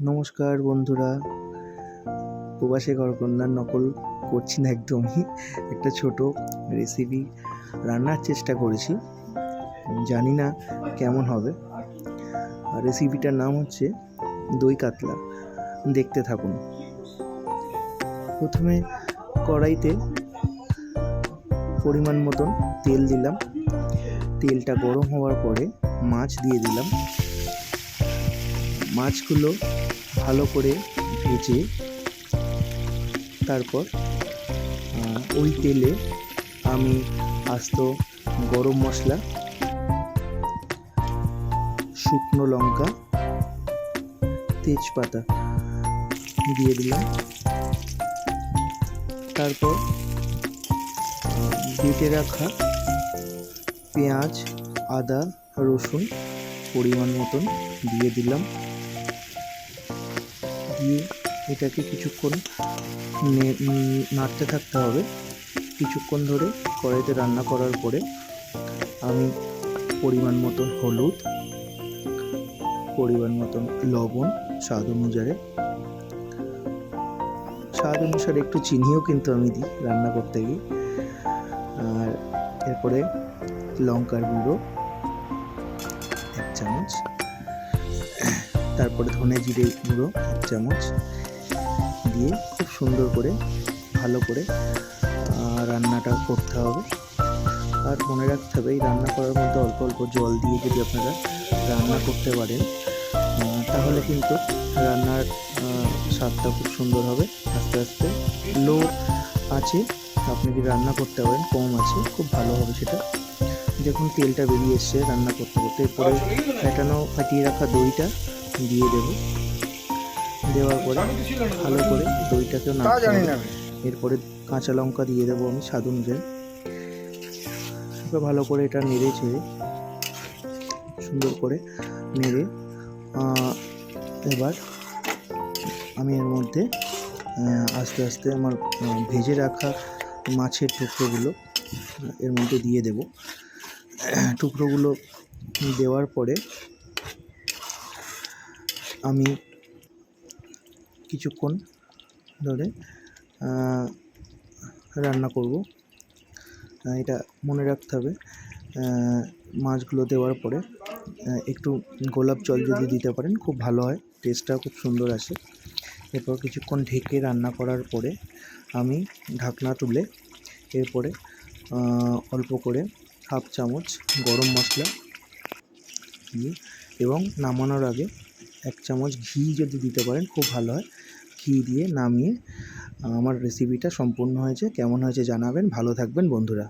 নমস্কার বন্ধুরা, প্রবাসী ঘরকন্যার নকল করছি না একদমই। একটা ছোট রেসিপি রান্নার চেষ্টা করেছি, জানি না কেমন হবে। রেসিপিটার নাম হচ্ছে দই কাতলা। দেখতে থাকুন। প্রথমে কড়াইতে পরিমাণ মতন তেল দিলাম। তেলটা গরম হওয়ার পরে মাছ দিয়ে দিলাম। মাছগুলো ভালো করে ভেজে তারপর ওই তেলে আমি আস্ত গরম মশলা, শুকনো লঙ্কা, তেজপাতা দিয়ে দিলাম। তারপর বেটে রাখা পেঁয়াজ, আদা, রসুন পরিমাণ মতন দিয়ে দিলাম। দিয়ে এটাকে কিছুক্ষণ নাড়তে থাকতে হবে। কিছুক্ষণ ধরে কড়াইতে রান্না করার পরে আমি পরিমাণ মতন হলুদ, পরিমাণ মতন লবণ, স্বাদ অনুসারে একটু চিনিও কিন্তু আমি দিই রান্না করতে গিয়ে। আর এরপরে লঙ্কার গুঁড়ো 1 চামচ, তারপরে ধনে জিরে গুঁড়ো 1 চামচ দিয়ে খুব সুন্দর করে ভালো করে রান্নাটা করতে হবে। আর মনে রাখতে হবে, এই রান্না করার মধ্যে অল্প অল্প জল দিয়ে যদি আপনারা রান্না করতে পারেন তাহলে কিন্তু রান্নার স্বাদটা খুব সুন্দর হবে। আস্তে আস্তে লো আছে আপনি যদি রান্না করতে পারেন, কম আছে খুব ভালো হবে সেটা। যখন তেলটা বেরিয়ে এসছে রান্না করতে করতে, এরপরে ফাটিয়ে রাখা দইটা দিয়ে দেব। দেওয়ার পরে ভালো করে দইটাকেও নাড়তে হবে। এরপরে কাঁচা লঙ্কা দিয়ে দেবো আমি স্বাদ অনুযায়ী। ভালো করে এটা নেড়ে চেড়ে সুন্দর করে নেড়ে এবার আমি এর মধ্যে আস্তে আস্তে আমার ভেজে রাখা মাছের টুকরোগুলো এর মধ্যে দিয়ে দেব। টুকরোগুলো দেওয়ার পরে আমি কিছুক্ষণ ধরে রান্না করব। এটা মনে রাখতে হবে, মাছগুলো দেওয়ার পরে একটু গোলাপ জল যদি দিতে পারেন খুব ভালো হয়, টেস্টটা খুব সুন্দর আসে। এরপর কিছুক্ষণ ঢেকে রান্না করার পরে আমি ঢাকনা তুলে এরপরে অল্প করে 1/2 চামচ গরম মশলা দিয়ে এবং নামানোর আগে 1 চামচ ঘি যদি দিতে পারেন খুব ভালো হয়। ঘি দিয়ে নামিয়ে আমার রেসিপিটা সম্পূর্ণ হয়েছে। কেমন হয়েছে জানাবেন। ভালো থাকবেন বন্ধুরা।